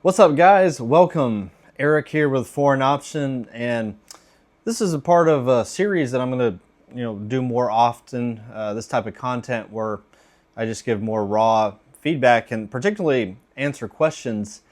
What's up, guys? Welcome. Eric here with Foreign Option, and this is a part of a series that I'm going to, do more often. This type of content where I just give more raw feedback and particularly answer questions,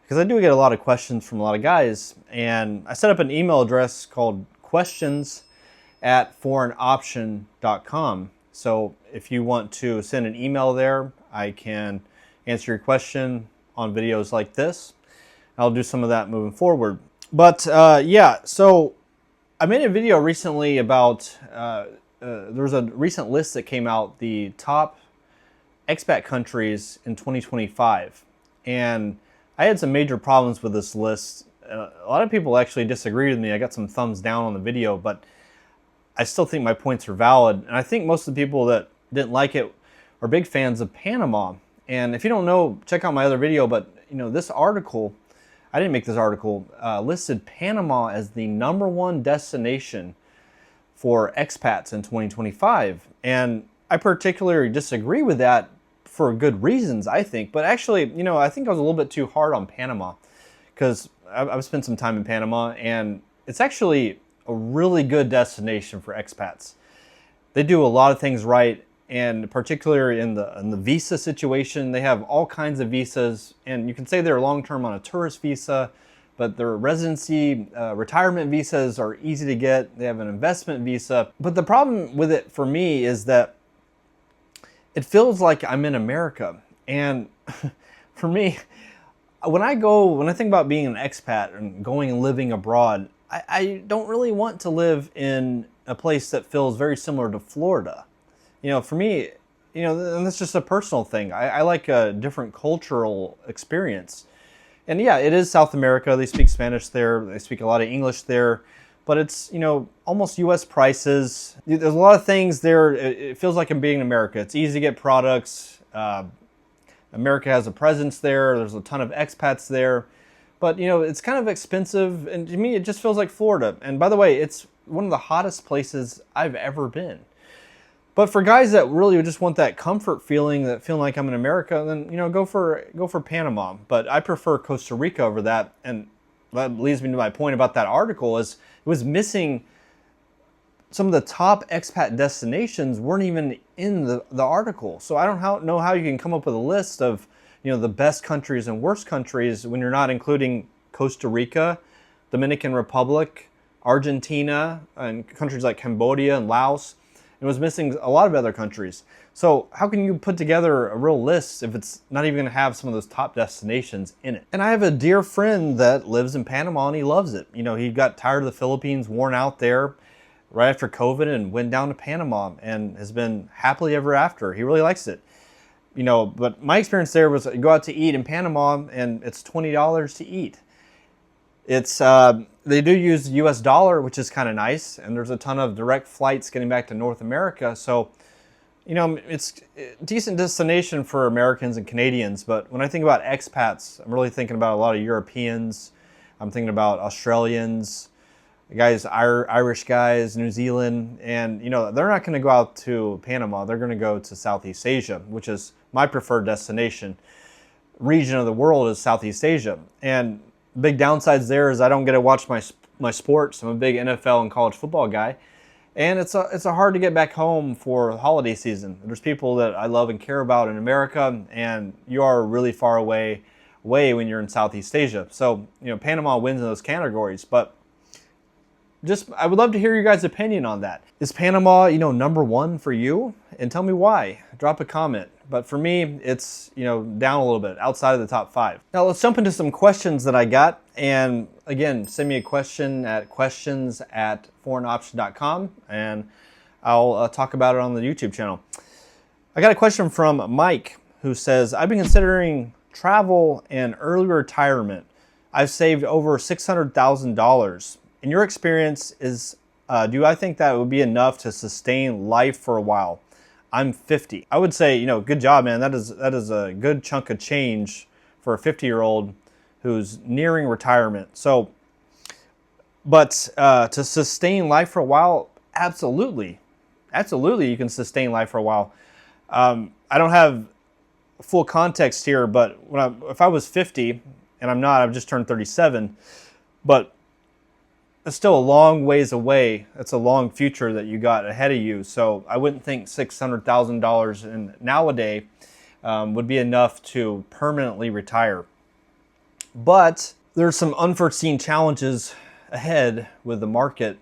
because I do get a lot of questions from a lot of guys. And I set up an email address called questions@foreignoption.com. So if you want to send an email there, I can answer your question on videos like this. I'll do some of that moving forward. But so I made a video recently about, there was a recent list that came out, the top expat countries in 2025. And I had some major problems with this list. A lot of people actually disagreed with me. I got some thumbs down on the video, but I still think my points are valid. And I think most of the people that didn't like it are big fans of Panama. And if you don't know, check out my other video, but this article, I didn't make this article, listed Panama as the #1 destination for expats in 2025. And I particularly disagree with that for good reasons, I think. But actually, I think I was a little bit too hard on Panama, because I've spent some time in Panama, and it's actually a really good destination for expats. They do a lot of things right. And particularly in the visa situation, they have all kinds of visas, and you can say they're long-term on a tourist visa, but their residency, retirement visas are easy to get. They have an investment visa. But the problem with it for me is that it feels like I'm in America. And for me, when I think about being an expat and going and living abroad, I don't really want to live in a place that feels very similar to Florida. For me, and that's just a personal thing. I like a different cultural experience. And yeah, it is South America. They speak Spanish there. They speak a lot of English there. But it's, almost U.S. prices. There's a lot of things there. It feels like I'm being in America. It's easy to get products. America has a presence there. There's a ton of expats there. But, it's kind of expensive. And to me, it just feels like Florida. And by the way, it's one of the hottest places I've ever been. But for guys that really just want that comfort feeling, that feeling like I'm in America, then go for Panama. But I prefer Costa Rica over that, and that leads me to my point about that article. Is it was missing some of the top expat destinations weren't even in the article. So I don't know how you can come up with a list of the best countries and worst countries when you're not including Costa Rica, Dominican Republic, Argentina, and countries like Cambodia and Laos. It was missing a lot of other countries. So how can you put together a real list if it's not even going to have some of those top destinations in it? And I have a dear friend that lives in Panama, and he loves it. He got tired of the Philippines, worn out there right after COVID, and went down to Panama and has been happily ever after. He really likes it. But my experience there was go out to eat in Panama, and it's $20 to eat. It's they do use the US dollar, which is kind of nice, and there's a ton of direct flights getting back to North America. So, it's a decent destination for Americans and Canadians. But when I think about expats, I'm really thinking about a lot of Europeans. I'm thinking about Australians, Irish guys, New Zealand, and they're not going to go out to Panama. They're going to go to Southeast Asia, which is my preferred destination. Region of the world is Southeast Asia, and big downsides there is I don't get to watch my sports. I'm a big NFL and college football guy, and it's a hard to get back home for holiday season. There's people that I love and care about in America, and you are really far away when you're in Southeast Asia. So Panama wins in those categories, but I would love to hear your guys' opinion on that. Is Panama #1 for you? And tell me why. Drop a comment. But for me, it's down a little bit, outside of the top 5. Now let's jump into some questions that I got. And again, send me a question at questions@foreignoption.com, and I'll talk about it on the YouTube channel. I got a question from Mike, who says, I've been considering travel and early retirement. I've saved over $600,000. In your experience, do I think that would be enough to sustain life for a while? I'm 50. I would say, good job, man. That is a good chunk of change for a 50-year-old who's nearing retirement. So, but to sustain life for a while, absolutely you can sustain life for a while. I don't have full context here, but if I was 50 and I'm not, I've just turned 37, but it's still a long ways away. It's a long future that you got ahead of you. So I wouldn't think $600,000 in nowadays would be enough to permanently retire. But there's some unforeseen challenges ahead with the market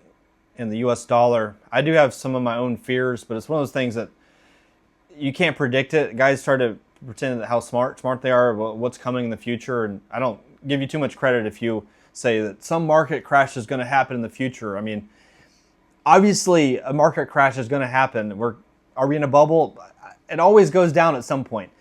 and the US dollar. I do have some of my own fears, but it's one of those things that you can't predict it. Guys try to pretend how smart they are, what's coming in the future, and I don't give you too much credit if you say that some market crash is going to happen in the future. I mean, obviously a market crash is going to happen. Are we in a bubble? It always goes down at some point,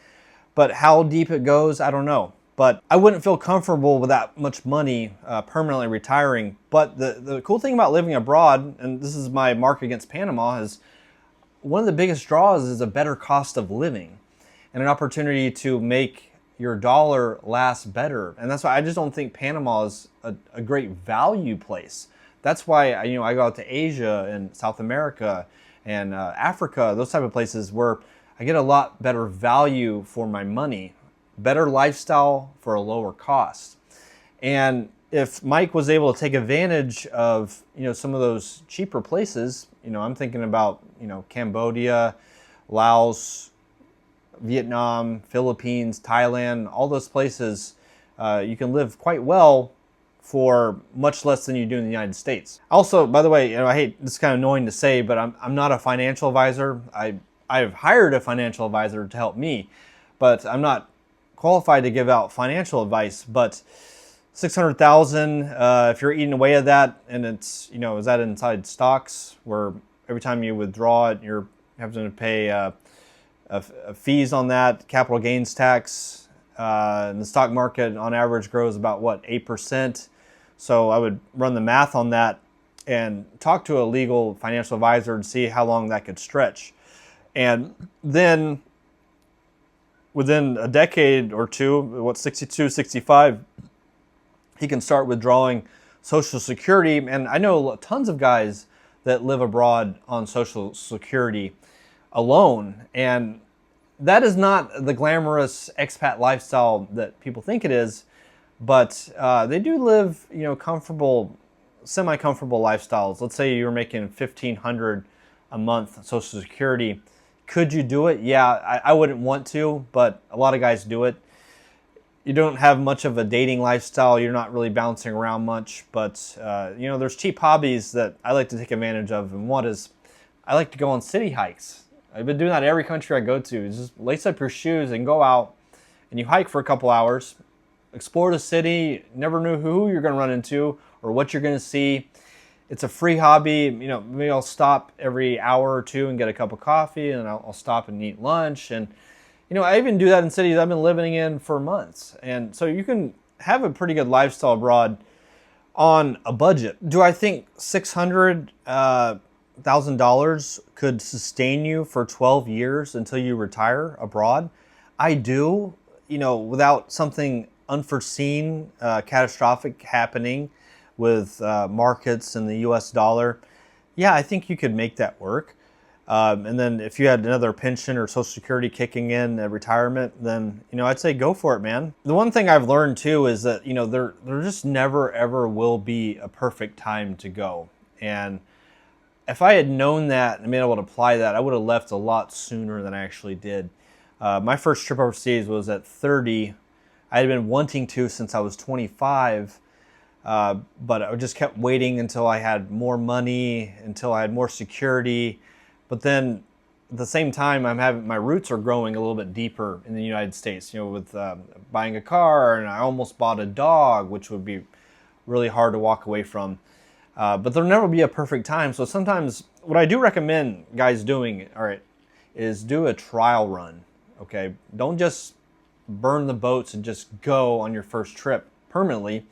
but how deep it goes, I don't know. But I wouldn't feel comfortable with that much money permanently retiring. But the cool thing about living abroad, and this is my mark against Panama, is one of the biggest draws is a better cost of living and an opportunity to make your dollar last better. And that's why I just don't think Panama is a great value place. That's why I go out to Asia and South America and Africa, those type of places where I get a lot better value for my money, better lifestyle for a lower cost. And if Mike was able to take advantage of some of those cheaper places, I'm thinking about Cambodia, Laos, Vietnam, Philippines, Thailand, all those places, you can live quite well for much less than you do in the United States. Also, by the way, I hate, this is kind of annoying to say, but I'm not a financial advisor. I've hired a financial advisor to help me, but I'm not qualified to give out financial advice. But $600,000, if you're eating away at that, and it's is that inside stocks where every time you withdraw it, you're having to pay fees on that, capital gains tax, and the stock market on average grows about 8%. So I would run the math on that and talk to a legal financial advisor and see how long that could stretch. And then within a decade or two, 62, 65, he can start withdrawing Social Security. And I know tons of guys that live abroad on Social Security alone. And that is not the glamorous expat lifestyle that people think it is, but they do live, comfortable, semi-comfortable lifestyles. Let's say you're making $1,500 a month Social Security. Could you do it? Yeah, I wouldn't want to, but a lot of guys do it. You don't have much of a dating lifestyle. You're not really bouncing around much, but there's cheap hobbies that I like to take advantage of. And one is I like to go on city hikes. I've been doing that every country I go to. Just lace up your shoes and go out and you hike for a couple hours, explore the city. Never know who you're going to run into or what you're going to see. It's a free hobby. Maybe I'll stop every hour or two and get a cup of coffee, and I'll stop and eat lunch. And I even do that in cities I've been living in for months. And so you can have a pretty good lifestyle abroad on a budget. Do I think $600,000 could sustain you for 12 years until you retire abroad? I do, without something unforeseen, catastrophic happening with markets and the US dollar. Yeah, I think you could make that work. And then if you had another pension or Social Security kicking in at retirement, then, I'd say go for it, man. The one thing I've learned too is that, there just never ever will be a perfect time to go. And if I had known that and been able to apply that, I would have left a lot sooner than I actually did. My first trip overseas was at 30. I had been wanting to since I was 25. But I just kept waiting until I had more money, until I had more security. But then at the same time, my roots are growing a little bit deeper in the United States, with buying a car, and I almost bought a dog, which would be really hard to walk away from. But there'll never be a perfect time. So sometimes what I do recommend guys doing, is do a trial run. Okay. Don't just burn the boats and just go on your first trip permanently,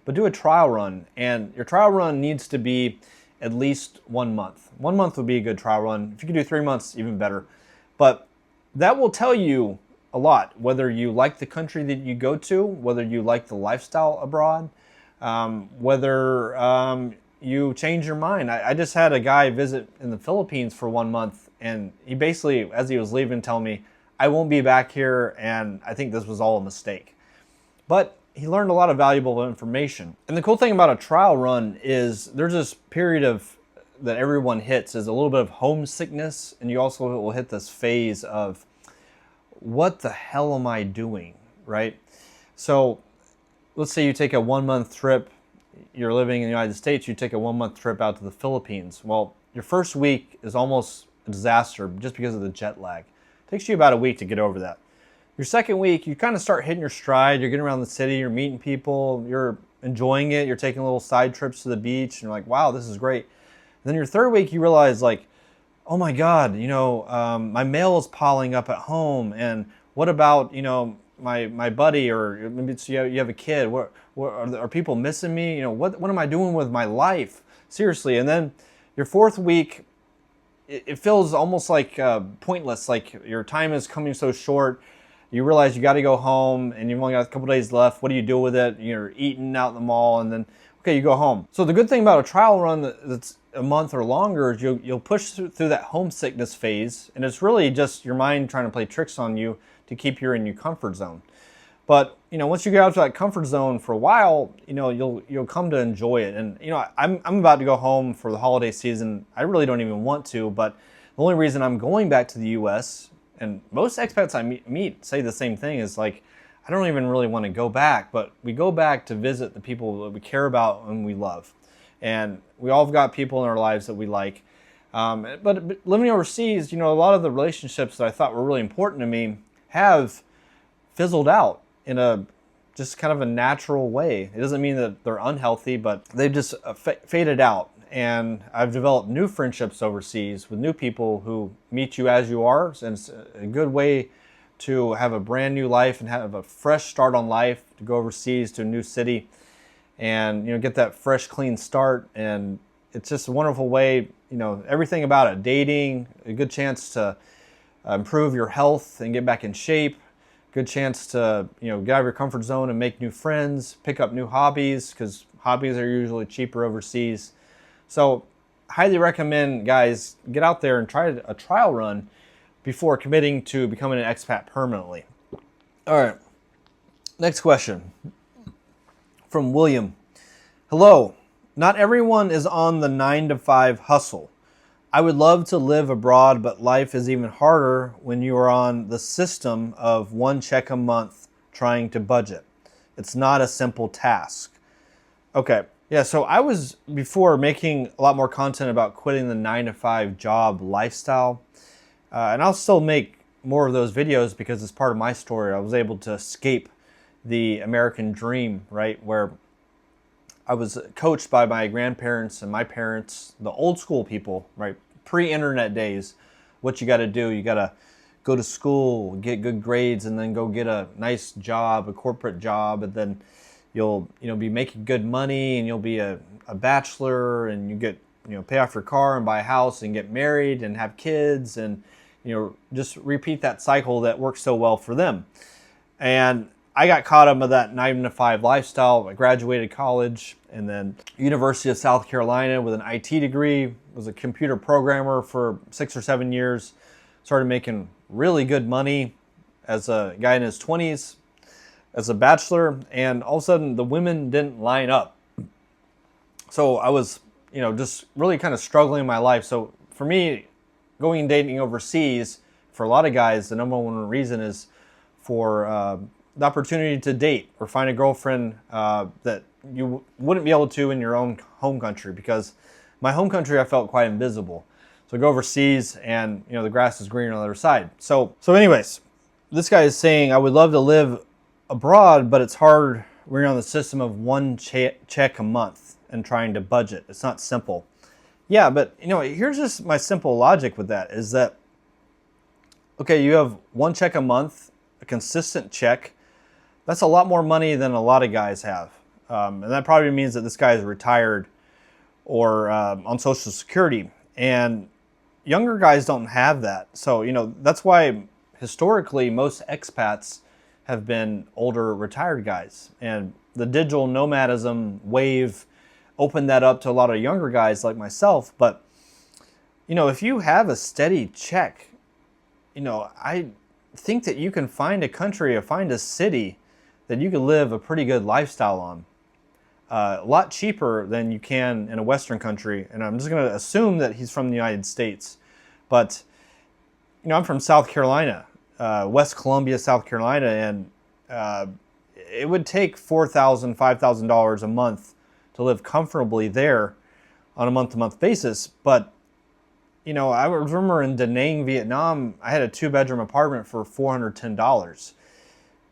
but do a trial run. And your trial run needs to be at least 1 month. 1 month would be a good trial run. If you can do 3 months, even better. But that will tell you a lot, whether you like the country that you go to, whether you like the lifestyle abroad, whether you change your mind. I just had a guy visit in the Philippines for 1 month, and he basically, as he was leaving, tell me, I won't be back here, and I think this was all a mistake. But he learned a lot of valuable information. And the cool thing about a trial run is there's this period of that everyone hits is a little bit of homesickness, and you also will hit this phase of what the hell am I doing, right? So let's say you take a 1 month trip, you're living in the United States, you take a 1 month trip out to the Philippines. Well, your first week is almost a disaster just because of the jet lag. It takes you about a week to get over that. Your second week, you kind of start hitting your stride, you're getting around the city, you're meeting people, you're enjoying it, you're taking little side trips to the beach, and you're like, wow, this is great. And then your third week, you realize like, oh my God, my mail is piling up at home, and what about, my buddy, or maybe it's you have a kid, what are people missing me? What am I doing with my life? Seriously. And then your fourth week, it feels almost like pointless, like your time is coming so short. You realize you got to go home and you've only got a couple days left. What do you do with it? You're eating out in the mall, and then, okay, you go home. So the good thing about a trial run that's a month or longer is you'll push through that homesickness phase, and it's really just your mind trying to play tricks on you to keep you in your comfort zone. But once you get out to that comfort zone for a while, you'll come to enjoy it. And I'm about to go home for the holiday season. I really don't even want to, but the only reason I'm going back to the U.S., and most expats I meet say the same thing, is like, I don't even really want to go back, but we go back to visit the people that we care about and we love. And we all have got people in our lives that we like. But living overseas, a lot of the relationships that I thought were really important to me have fizzled out in a just kind of a natural way. It doesn't mean that they're unhealthy, but they've just faded out. And I've developed new friendships overseas with new people who meet you as you are. And it's a good way to have a brand new life and have a fresh start on life, to go overseas to a new city and get that fresh, clean start. And it's just a wonderful way, everything about it. Dating, a good chance to improve your health and get back in shape. Good chance to get out of your comfort zone and make new friends, pick up new hobbies, because hobbies are usually cheaper overseas. So highly recommend, guys, get out there and try a trial run before committing to becoming an expat permanently. All right, next question from William. Hello, not everyone is on the 9-to-5 hustle. I would love to live abroad, but life is even harder when you are on the system of one check a month trying to budget. It's not a simple task. Okay. Yeah, so I was before making a lot more content about quitting the 9-to-5 job lifestyle. And I'll still make more of those videos because it's part of my story. I was able to escape the American dream, right? Where I was coached by my grandparents and my parents, the old school people, right? Pre-internet days. What you got to do, you got to go to school, get good grades, and then go get a nice job, a corporate job, and then you'll be making good money, and you'll be a bachelor, and you get pay off your car and buy a house and get married and have kids, and just repeat that cycle that works so well for them. And I got caught up with that 9-to-5 lifestyle. I graduated college and then University of South Carolina with an IT degree, was a computer programmer for 6 or 7 years, started making really good money as a guy in his 20s, as a bachelor, and all of a sudden the women didn't line up. So I was, just really kind of struggling in my life. So for me, going and dating overseas, for a lot of guys, the number one reason is for the opportunity to date or find a girlfriend that you wouldn't be able to in your own home country, because my home country I felt quite invisible. So I go overseas and the grass is greener on the other side. So anyways, this guy is saying, I would love to live abroad, but it's hard when you're on the system of one check a month and trying to budget. It's not simple. Yeah, but here's just my simple logic with that is that, okay, you have one check a month, a consistent check. That's a lot more money than a lot of guys have. And that probably means that this guy is retired or on Social Security. And younger guys don't have that. So, that's why historically most expats have been older retired guys. And the digital nomadism wave opened that up to a lot of younger guys like myself. But, if you have a steady check, I think that you can find a country or find a city that you could live a pretty good lifestyle on. A lot cheaper than you can in a Western country. And I'm just going to assume that he's from the United States. But, you know, I'm from South Carolina, West Columbia, South Carolina, and it would take $4,000, $5,000 a month to live comfortably there on a month-to-month basis. But, you know, I remember in Da Nang, Vietnam, I had a 2-bedroom apartment for $410.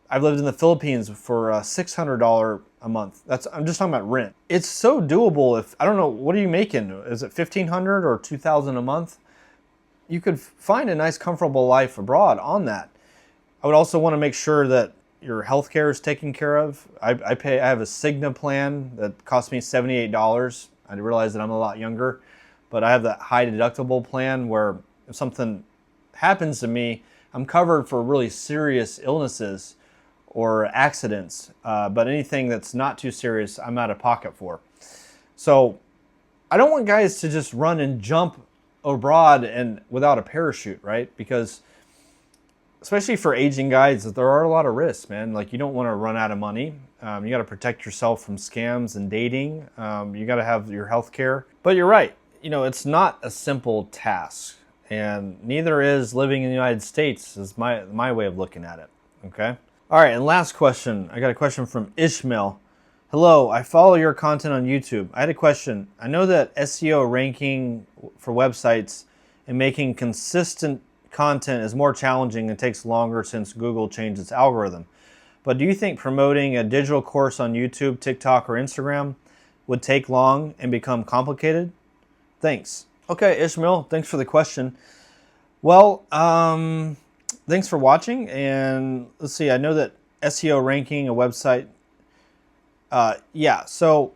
I've lived in the Philippines for $600 a month. I'm just talking about rent. It's so doable. If I don't know, what are you making? Is it $1,500 or $2,000 a month? You could find a nice, comfortable life abroad on that. I would also want to make sure that your health care is taken care of. I have a Cigna plan that costs me $78. I realize that I'm a lot younger, but I have that high deductible plan where if something happens to me, I'm covered for really serious illnesses or accidents, but anything that's not too serious, I'm out of pocket for. So I don't want guys to just run and jump abroad and without a parachute, right? Because especially for aging guys, there are a lot of risks, man. Like, you don't want to run out of money. You got to protect yourself from scams and dating. You got to have your health care. But you're right. You know, it's not a simple task, and neither is living in the United States, is my way of looking at it. Okay. All right. And last question. I got a question from Ishmael. Hello, I follow your content on YouTube. I had a question. I know that SEO ranking for websites and making consistent content is more challenging and takes longer since Google changed its algorithm. But do you think promoting a digital course on YouTube, TikTok, or Instagram would take long and become complicated? Thanks. Okay, Ishmael, thanks for the question. Well, thanks for watching. And let's see, I know that SEO ranking a website. So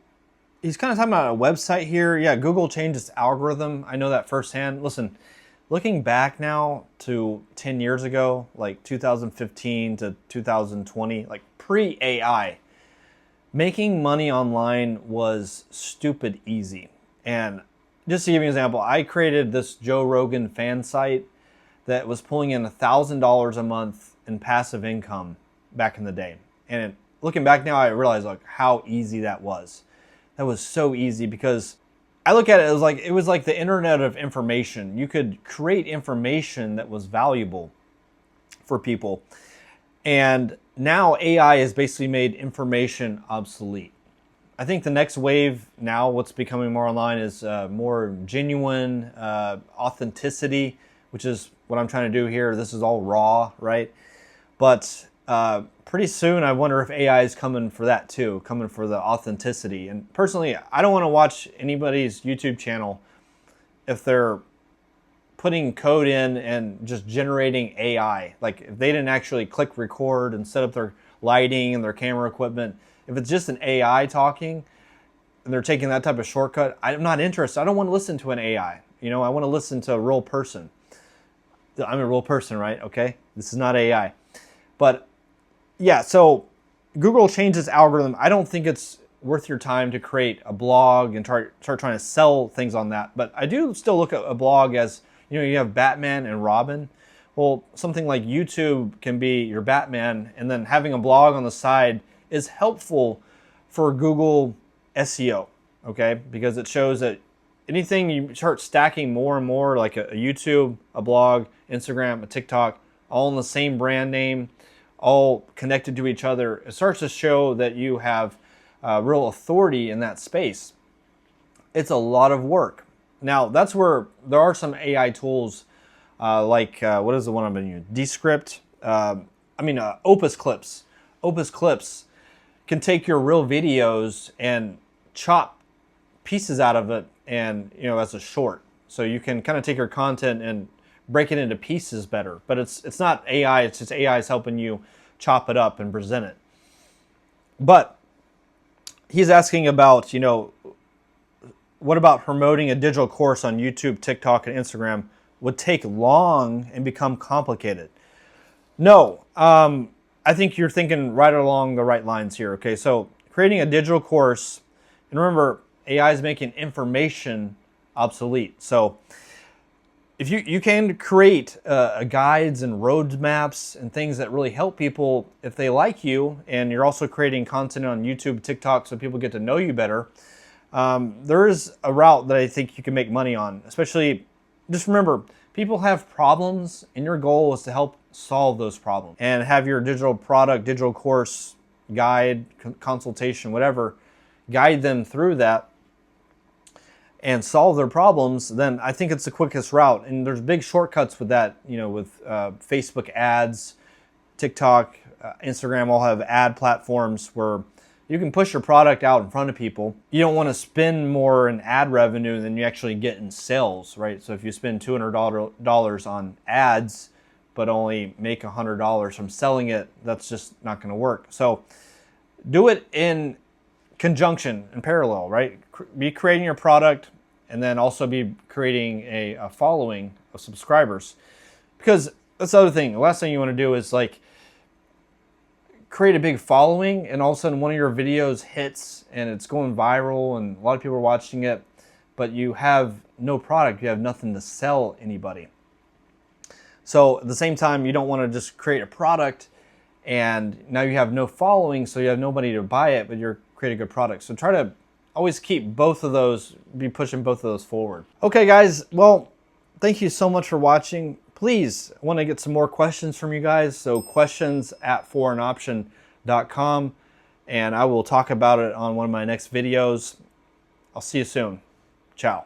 he's kind of talking about a website here. Yeah, Google changed its algorithm. I know that firsthand. Listen, looking back now to 10 years ago, like 2015 to 2020, like pre-AI, making money online was stupid easy. And just to give you an example, I created this Joe Rogan fan site that was pulling in $1,000 a month in passive income back in the day. And looking back now, I realize like how easy that was. That was so easy because I look at it as like it was like the internet of information. You could create information that was valuable for people. And now AI has basically made information obsolete. I think the next wave now, what's becoming more online, is more genuine authenticity, which is what I'm trying to do here. This is all raw, right? But pretty soon, I wonder if AI is coming for that too, coming for the authenticity. And personally, I don't want to watch anybody's YouTube channel if they're putting code in and just generating AI. Like if they didn't actually click record and set up their lighting and their camera equipment. If it's just an AI talking and they're taking that type of shortcut, I'm not interested. I don't want to listen to an AI. You know, I want to listen to a real person. I'm a real person, right? Okay, this is not AI. But yeah, so Google changed its algorithm. I don't think it's worth your time to create a blog and start trying to sell things on that. But I do still look at a blog as, you know, you have Batman and Robin. Well, something like YouTube can be your Batman, and then having a blog on the side is helpful for Google SEO, okay? Because it shows that anything you start stacking more and more, like a YouTube, a blog, Instagram, a TikTok, all in the same brand name, all connected to each other, it starts to show that you have real authority in that space. It's a lot of work. Now, that's where there are some AI tools what is the one I've been using? Descript, Opus Clips. Opus Clips can take your real videos and chop pieces out of it and, you know, as a short. So you can kind of take your content and break it into pieces better. But it's not AI, it's just AI is helping you chop it up and present it. But he's asking about, you know, what about promoting a digital course on YouTube, TikTok, and Instagram would take long and become complicated? No, I think you're thinking right along the right lines here. Okay, so creating a digital course, and remember, AI is making information obsolete. So if you can create guides and roadmaps and things that really help people if they like you, and you're also creating content on YouTube, TikTok, so people get to know you better, there is a route that I think you can make money on. Especially, just remember, people have problems, and your goal is to help solve those problems. And have your digital product, digital course, guide, consultation, whatever, guide them through that and solve their problems, then I think it's the quickest route. And there's big shortcuts with that, you know, with Facebook ads, TikTok, Instagram all have ad platforms where you can push your product out in front of people. You don't want to spend more in ad revenue than you actually get in sales, right? So if you spend $200 on ads, but only make $100 from selling it, that's just not going to work. So do it in conjunction, in parallel, right? Be creating your product and then also be creating a following of subscribers. Because that's the other thing. The last thing you want to do is like create a big following and all of a sudden one of your videos hits and it's going viral and a lot of people are watching it, but you have no product, you have nothing to sell anybody. So at the same time, you don't want to just create a product and now you have no following, so you have nobody to buy it, but you're creating a good product. So try to always keep both of those, be pushing both of those forward. Okay guys, well, thank you so much for watching. Please, I want to get some more questions from you guys, so questions@foreignoption.com, and I will talk about it on one of my next videos. I'll see you soon. Ciao.